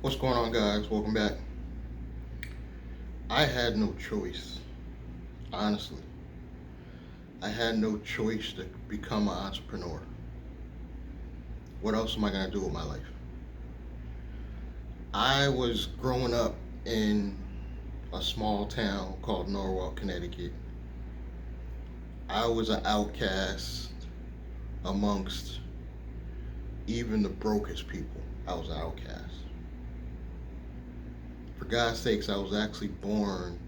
What's going on, guys? Welcome back. I had no choice, honestly. I had no choice to become an entrepreneur. What else am I going to do with my life? I was growing up in a small town called Norwalk, Connecticut. I was an outcast amongst even the brokest people. I was an outcast. For God's sakes, I was actually born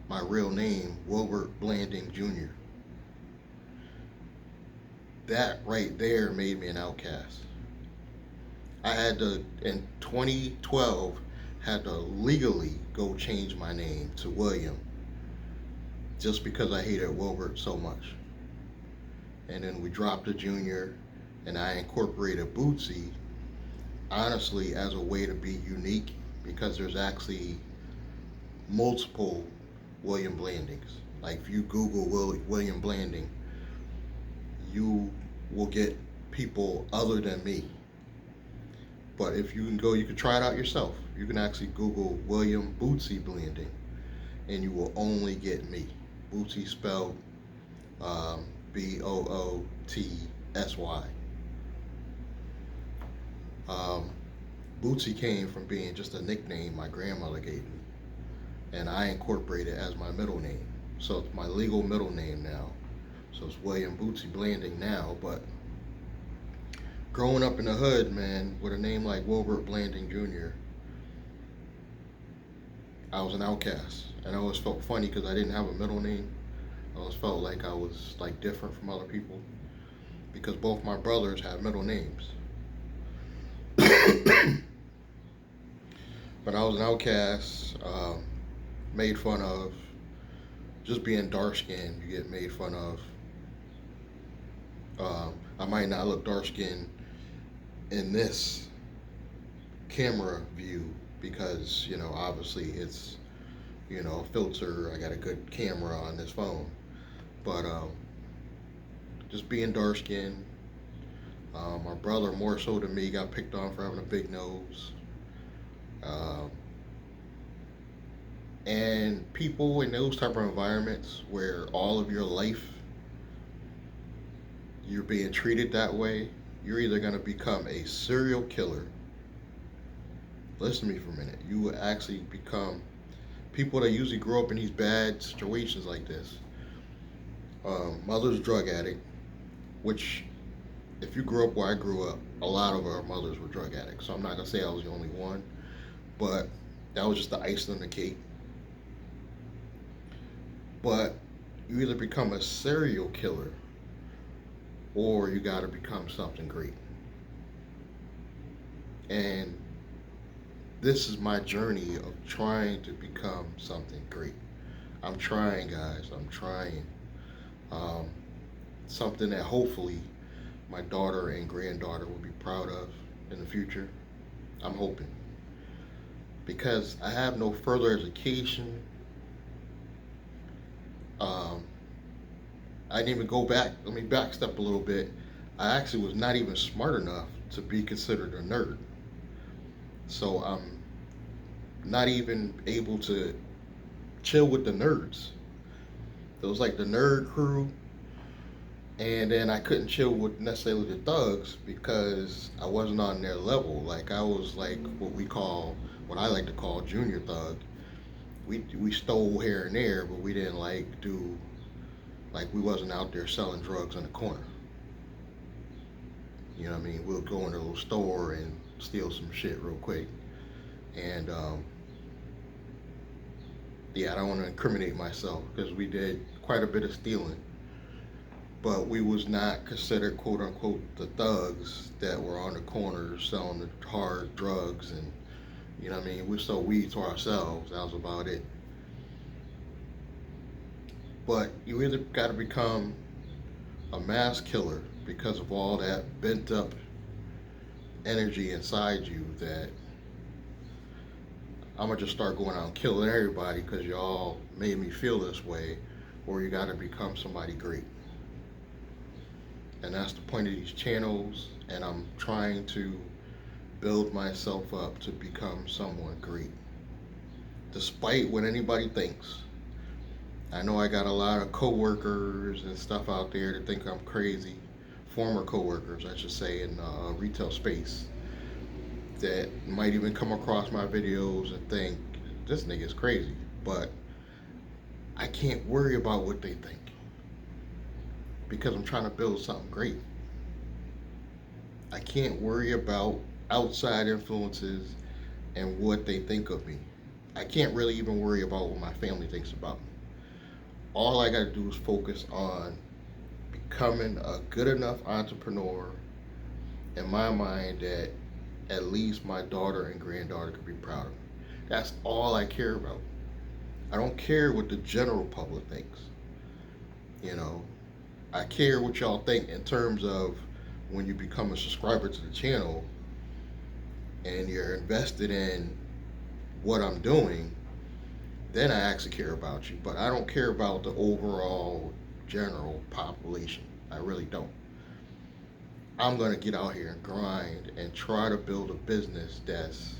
my real name, Wilbert Blanding Jr. That right there made me an outcast. I had to, in 2012, had to legally go change my name to William just because I hated Wilbert so much. And then we dropped the junior and I incorporated Bootsy, honestly, as a way to be unique because there's actually multiple William Blandings. Like if you Google William Blanding, you will get people other than me. But if you can go, you can try it out yourself. You can actually Google William Bootsy Blanding, and you will only get me. Bootsy spelled Bootsy. Um, Bootsy came from being just a nickname my grandmother gave me, and I incorporated it as my middle name. So it's my legal middle name now. So it's William Bootsy Blanding now, but growing up in the hood, man, with a name like Wilbert Blanding Jr., I was an outcast. And I always felt funny because I didn't have a middle name. I always felt like I was like different from other people because both my brothers have middle names. But I was an outcast, made fun of. Just being dark skinned, you get made fun of. I might not look dark skinned in this camera view because obviously it's a filter. I got a good camera on this phone, but just being dark skinned. My brother, more so than me, got picked on for having a big nose. Um, and people in those type of environments where all of your life you're being treated that way, you're either going to become a serial killer. Listen to me for a minute. You will actually become people that usually grow up in these bad situations like this. Mother's drug addict, which if you grew up where I grew up, a lot of our mothers were drug addicts. So I'm not gonna say I was the only one, but that was just the icing on the cake. But you either become a serial killer or you got to become something great. And this is my journey of trying to become something great. I'm trying, guys. I'm trying. Um, Something that hopefully my daughter and granddaughter will be proud of in the future. I'm hoping. Because I have no further education. Um, I didn't even go back. Let me backstep a little bit. I actually was not even smart enough to be considered a nerd. So I'm not even able to chill with the nerds. It was like the nerd crew, and then I couldn't chill with necessarily the thugs because I wasn't on their level. Like I was like what I like to call junior thug. We stole here and there, but we didn't we wasn't out there selling drugs in the corner. You know what I mean? We'll go in a little store and steal some shit real quick. And yeah, I don't want to incriminate myself because we did quite a bit of stealing, but we was not considered quote unquote the thugs that were on the corners selling the hard drugs and what I mean. We sold weed to ourselves. That was about it. But you either got to become a mass killer because of all that bent up energy inside you that I'm gonna just start going out and killing everybody because y'all made me feel this way, or you got to become somebody great. And that's the point of these channels. And I'm trying to build myself up to become someone great, despite what anybody thinks. I know I got a lot of coworkers and stuff out there that think I'm crazy. Former coworkers, I should say, in retail space that might even come across my videos and think this nigga's crazy. But I can't worry about what they think because I'm trying to build something great. I can't worry about outside influences and what they think of me. I can't really even worry about what my family thinks about me. All I got to do is focus on becoming a good enough entrepreneur in my mind that at least my daughter and granddaughter could be proud of me. That's all I care about. I don't care what the general public thinks. You know, I care what y'all think in terms of when you become a subscriber to the channel and you're invested in what I'm doing, then I actually care about you. But I don't care about the overall general population. I really don't. I'm going to get out here and grind and try to build a business that's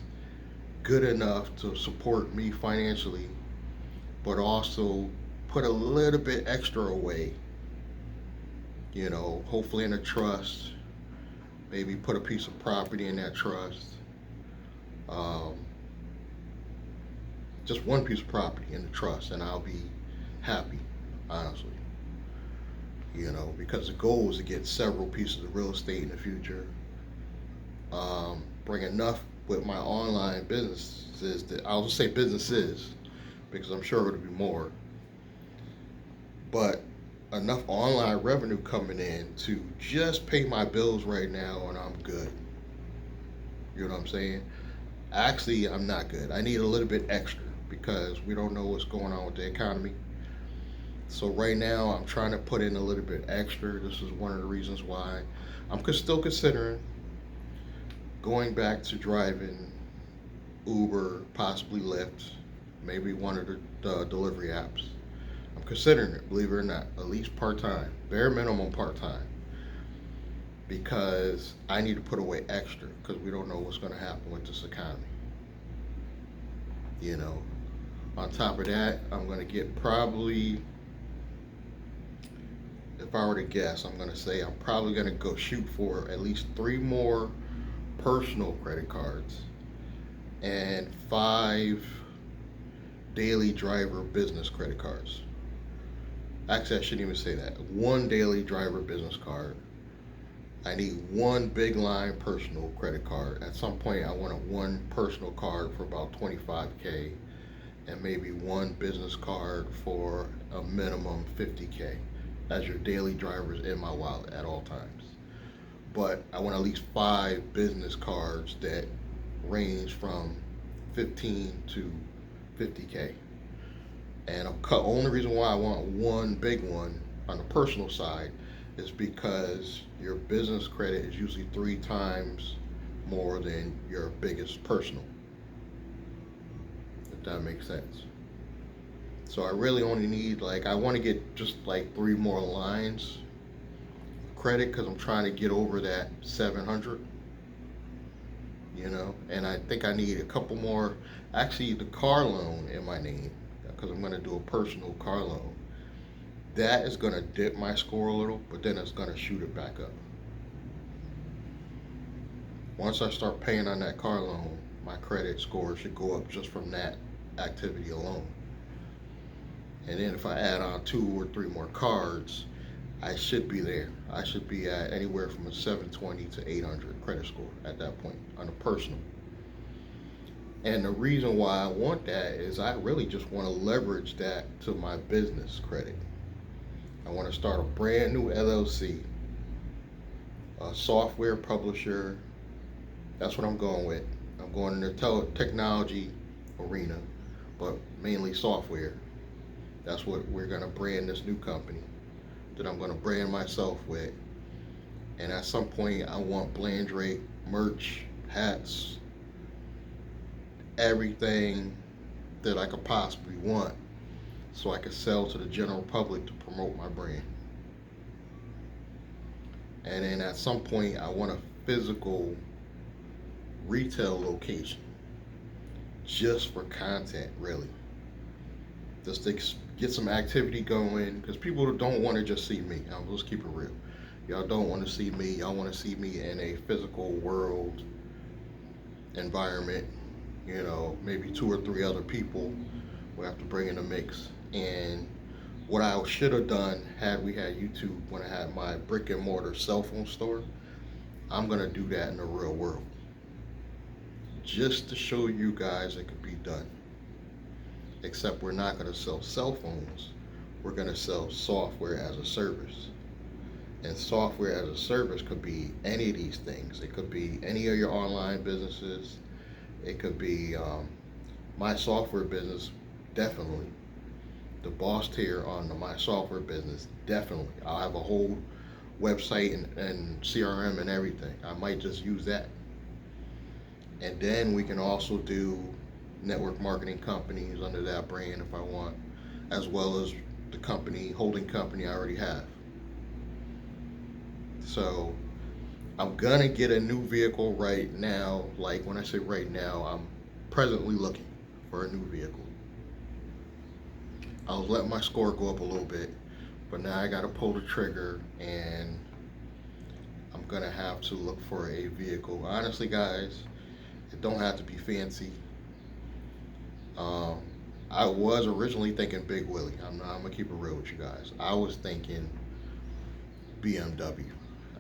good enough to support me financially, but also put a little bit extra away. You know, hopefully in a trust, maybe put a piece of property in that trust. Just one piece of property in the trust, and I'll be happy, honestly. You know, because the goal is to get several pieces of real estate in the future. Bring enough with my online businesses that I'll just say businesses because I'm sure it'll be more. But enough online revenue coming in to just pay my bills right now, and I'm good. You know what I'm saying? Actually, I'm not good. I need a little bit extra because we don't know what's going on with the economy. So right now, I'm trying to put in a little bit extra. This is one of the reasons why I'm still considering going back to driving Uber, possibly Lyft, maybe one of the delivery apps. I'm considering it, believe it or not, at least part-time, bare minimum part-time, because I need to put away extra because we don't know what's going to happen with this economy. You know, on top of that, I'm going to get probably, if I were to guess, I'm going to say I'm probably going to go shoot for at least 3 more personal credit cards and 5 daily driver business credit cards. Actually, I shouldn't even say that. 1 daily driver business card. I need 1 big line personal credit card. At some point, I want 1 personal card for about $25K and maybe 1 business card for a minimum $50K as your daily drivers in my wallet at all times. But I want at least 5 business cards that range from 15 to 50K. And the only reason why I want 1 big one on the personal side is because your business credit is usually 3 times more than your biggest personal, if that makes sense. So I really only need, like, I want to get just like 3 more lines of credit because I'm trying to get over that 700, you know, and I think I need a couple more. Actually, the car loan in my name, because I'm going to do a personal car loan, that is going to dip my score a little, but then it's going to shoot it back up. Once I start paying on that car loan, my credit score should go up just from that activity alone. And then if I add on 2 or 3 more cards, I should be there. I should be at anywhere from a 720 to 800 credit score at that point on a personal. And the reason why I want that is I really just want to leverage that to my business credit. I want to start a brand new LLC, a software publisher. That's what I'm going with. I'm going in the technology arena, but mainly software. That's what we're going to brand this new company that I'm going to brand myself with. And at some point, I want Blandrake merch, hats, everything that I could possibly want so I could sell to the general public to promote my brand. And then at some point, I want a physical retail location just for content, really. Just to get some activity going, because people don't want to just see me. Let's keep it real. Y'all don't want to see me. Y'all want to see me in a physical world environment. Maybe two or three other people we have to bring in the mix. And what I should have done had we had YouTube when I had my brick and mortar cell phone store, I'm going to do that in the real world. Just to show you guys it could be done. Except we're not going to sell cell phones. We're going to sell software as a service. And software as a service could be any of these things. It could be any of your online businesses. It could be my software business, definitely. The boss tier on my software business, definitely. I'll have a whole website and CRM and everything. I might just use that. And then we can also do network marketing companies under that brand if I want, as well as the holding company I already have. So I'm gonna get a new vehicle right now. Like when I say right now, I'm presently looking for a new vehicle. I was letting my score go up a little bit, but now I gotta pull the trigger and I'm gonna have to look for a vehicle. Honestly, guys, it don't have to be fancy. I was originally thinking Big Willie. I'm gonna keep it real with you guys. I was thinking BMW.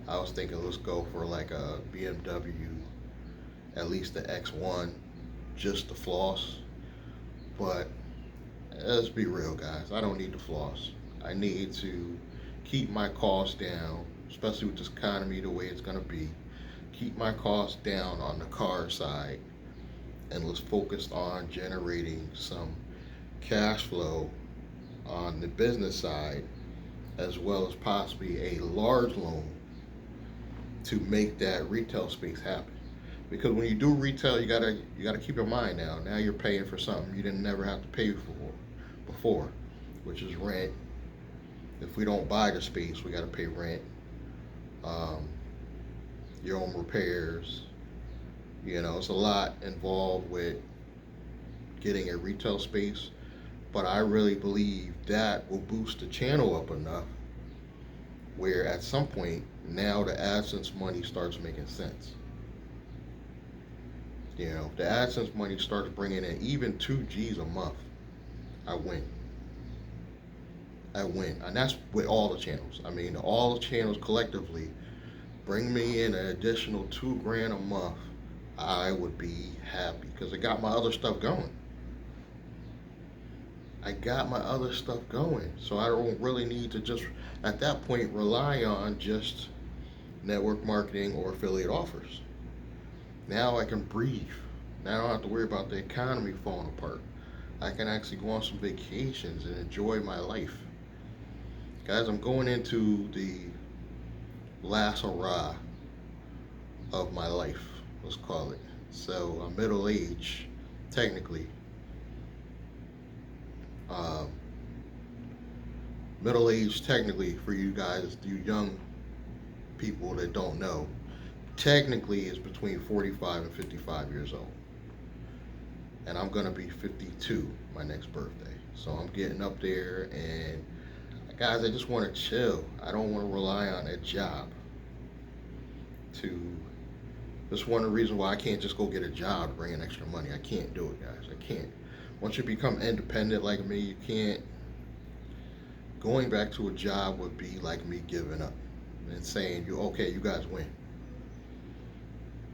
I was thinking let's go for like a BMW, at least the X1, just the floss. But let's be real, guys. I don't need the floss. I need to keep my costs down, especially with this economy the way it's gonna be. Keep my costs down on the car side, and let's focus on generating some cash flow on the business side, as well as possibly a large loan to make that retail space happen. Because when you do retail, you gotta keep in mind now you're paying for something you didn't never have to pay for before, which is rent. If we don't buy the space, we gotta pay rent, your own repairs. It's a lot involved with getting a retail space, but I really believe that will boost the channel up enough where at some point now the AdSense money starts making sense. The AdSense money starts bringing in even 2G's a month. I win. And that's with all the channels. I mean, all the channels collectively bring me in an additional $2,000 a month. I would be happy because I got my other stuff going. So I don't really need to just, at that point, rely on just network marketing or affiliate offers. Now I can breathe. Now I don't have to worry about the economy falling apart. I can actually go on some vacations and enjoy my life. Guys, I'm going into the last hurrah of my life, let's call it. So I'm middle age, technically. Middle age, technically, for you guys, you young people that don't know, technically is between 45 and 55 years old. And I'm gonna be 52 my next birthday. So I'm getting up there, and guys, I just want to chill. I don't want to rely on a job that's one of the reasons why I can't just go get a job to bring in extra money. I can't do it, guys. I can't. Once you become independent like me, you can't. Going back to a job would be like me giving up and saying, you guys win.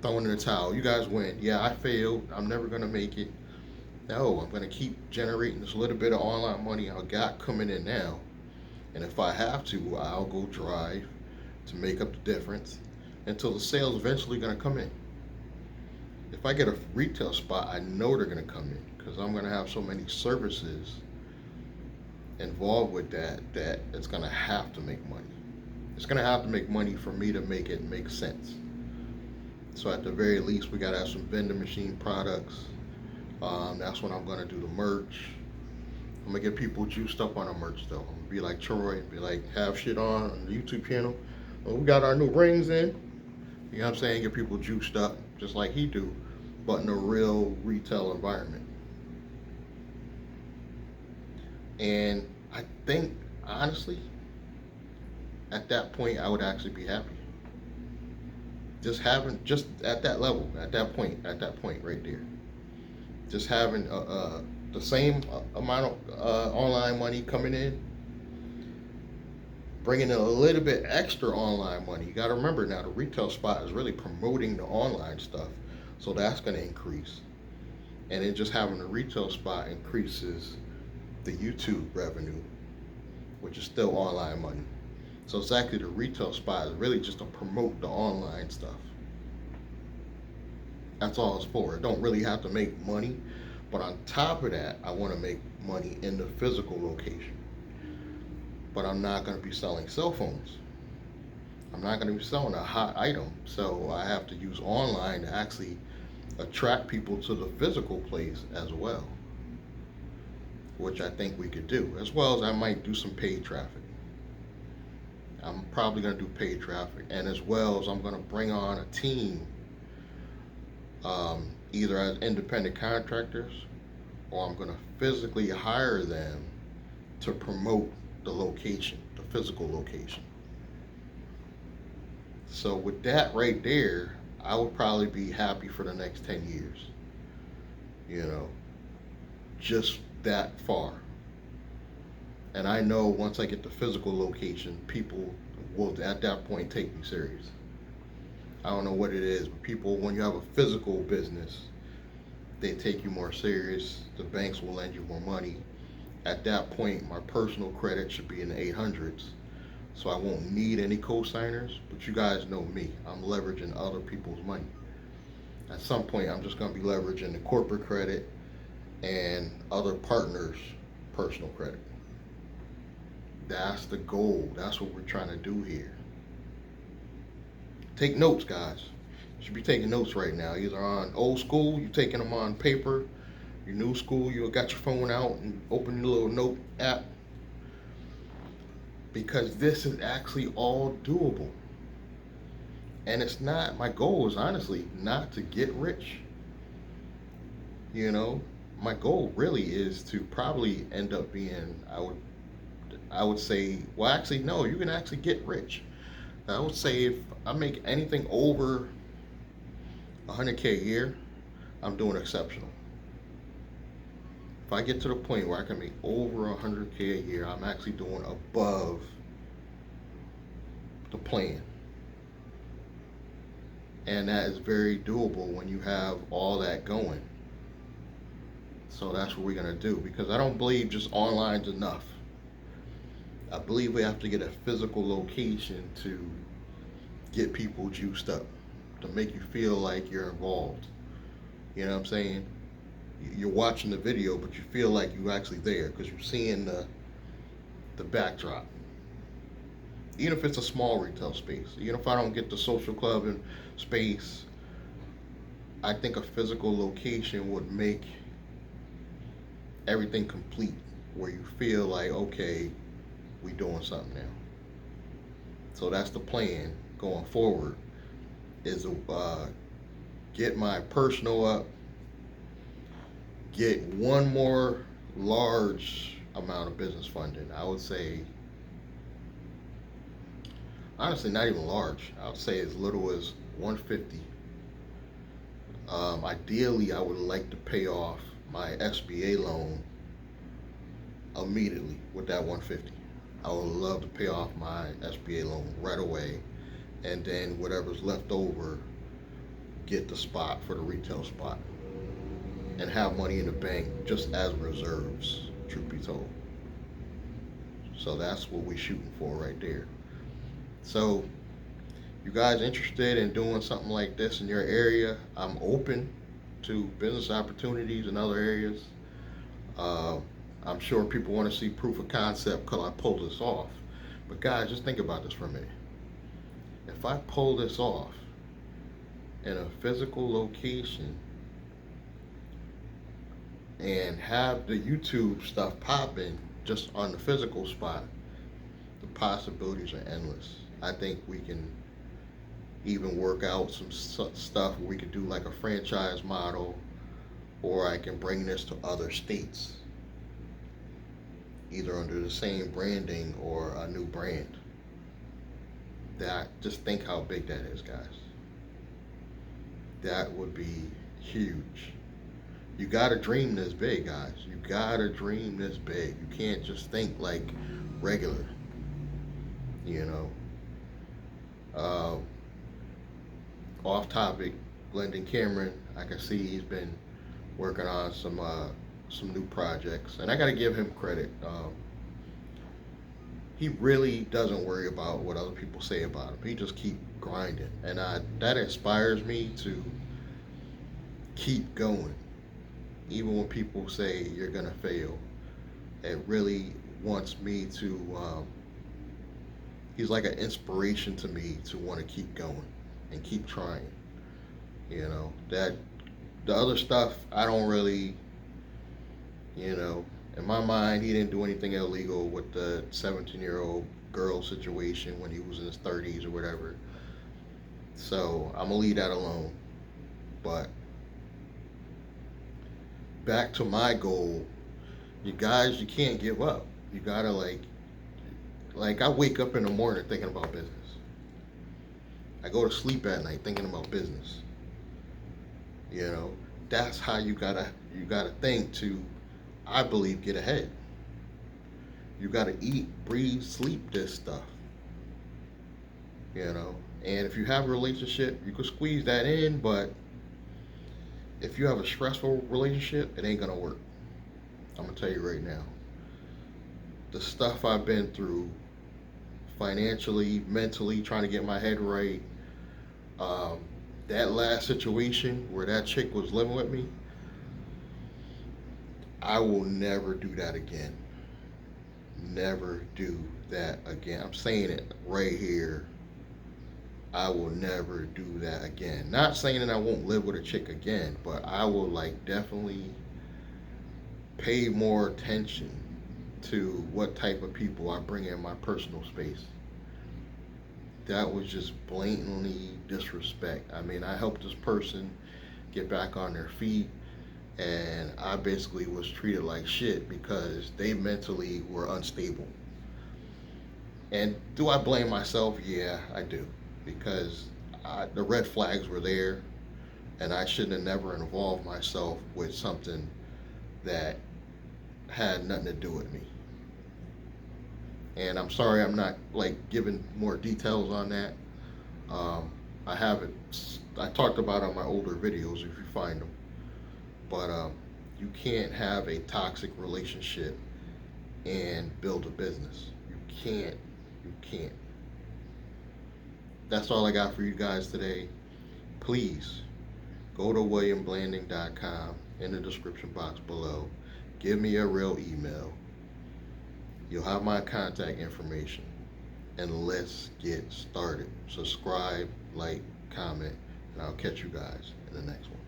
Throwing in the towel, you guys win. Yeah, I failed. I'm never going to make it. No, I'm going to keep generating this little bit of online money I got coming in now. And if I have to, I'll go drive to make up the difference until the sales eventually going to come in. If I get a retail spot, I know they're going to come in because I'm going to have so many services involved with that it's going to have to make money. It's going to have to make money for me to make it make sense. So at the very least, we got to have some vending machine products. That's when I'm going to do the merch. I'm going to get people juiced up on the merch though. I'm going to be like Troy, be like, have shit on the YouTube channel. Well, we got our new rings in. You know what I'm saying? Get people juiced up. just like he do, but in a real retail environment. And I think, honestly, at that point, I would actually be happy. Just at that level, at that point right there, just having the same amount of online money coming in, bringing in a little bit extra online money. You got to remember now, the retail spot is really promoting the online stuff, so that's going to increase. And then just having the retail spot increases the YouTube revenue, which is still online money. So it's actually the retail spot is really just to promote the online stuff. That's all it's for. It don't really have to make money, but on top of that, I want to make money in the physical location. But I'm not going to be selling cell phones. I'm not going to be selling a hot item, so I have to use online to actually attract people to the physical place as well, which I think we could do, as well as I might do some paid traffic. I'm probably going to do paid traffic, and as well as I'm going to bring on a team, either as independent contractors, or I'm going to physically hire them to promote the location, the physical location. So with that right there, I would probably be happy for the next 10 years. You know, just that far. And I know once I get the physical location, people will at that point take me serious. I don't know what it is, but people, when you have a physical business, they take you more serious. The banks will lend you more money. At that point, my personal credit should be in the 800s, so I won't need any co-signers. But you guys know me. I'm leveraging other people's money. At some point, I'm just going to be leveraging the corporate credit and other partners' personal credit. That's the goal. That's what we're trying to do here. Take notes, guys. You should be taking notes right now. Either on old school, you're taking them on paper. Your new school, you got your phone out and open your little note app. Because this is actually all doable. And it's not, my goal is honestly not to get rich. You know, my goal really is to probably end up being, I would say, well, actually, no, you can actually get rich. I would say if I make anything over 100K a year, I'm doing exceptional. If I get to the point where I can make over 100K a year, I'm actually doing above the plan. And that is very doable when you have all that going. So that's what we're going to do, because I don't believe just online's enough. I believe we have to get a physical location to get people juiced up, to make you feel like you're involved. You know what I'm saying? You're watching the video, but you feel like you're actually there because you're seeing the backdrop. Even if it's a small retail space, even if I don't get the social club and space, I think a physical location would make everything complete, where you feel like, okay, we doing something now. So that's the plan going forward, is get my personal up, get one more large amount of business funding. I would say, honestly, not even large. I would say as little as 150. Ideally, I would like to pay off my SBA loan immediately with that 150. I would love to pay off my SBA loan right away, and then whatever's left over, get the spot for the retail spot and have money in the bank just as reserves, truth be told. So that's what we're shooting for right there. So you guys interested in doing something like this in your area, I'm open to business opportunities in other areas. I'm sure people want to see proof of concept because I pulled this off. But guys, just think about this for a minute. If I pull this off in a physical location and have the YouTube stuff popping just on the physical spot, the possibilities are endless. I think we can even work out some stuff where we could do like a franchise model, or I can bring this to other states, either under the same branding or a new brand. That, just think how big that is, guys. That would be huge. You gotta dream this big, guys. You gotta dream this big. You can't just think like regular, you know. Uh, Off topic, Glendon Cameron, I can see he's been working on some new projects, and I gotta give him credit. He really doesn't worry about what other people say about him. He just keep grinding, and that inspires me to keep going, even when people say you're gonna fail. It really wants me to. He's like an inspiration to me to want to keep going and keep trying. You know that the other stuff I don't really, you know, in my mind he didn't do anything illegal with the 17-year-old girl situation when he was in his 30s or whatever. So I'm gonna leave that alone. But back to my goal, you guys, you can't give up. You gotta like I wake up in the morning thinking about business. I go to sleep at night thinking about business. You know, that's how you gotta think to, I believe, get ahead. You gotta eat, breathe, sleep this stuff. You know, and if you have a relationship, you can squeeze that in, but if you have a stressful relationship, it ain't gonna work. I'm gonna tell you right now. The stuff I've been through financially, mentally, trying to get my head right. Um, that last situation where that chick was living with me, I will never do that again. Never do that again. I'm saying it right here. I will never do that again. Not saying that I won't live with a chick again, but I will like definitely pay more attention to what type of people I bring in my personal space. That was just blatantly disrespect. I mean, I helped this person get back on their feet, and I basically was treated like shit because they mentally were unstable. And do I blame myself? Yeah, I do. Because the red flags were there, and I shouldn't have never involved myself with something that had nothing to do with me. And I'm sorry I'm not like giving more details on that. I have it. I talked about it on my older videos if you find them. But you can't have a toxic relationship and build a business. You can't. You can't. That's all I got for you guys today. Please go to williamblanding.com in the description box below. Give me a real email. You'll have my contact information. And let's get started. Subscribe, like, comment, and I'll catch you guys in the next one.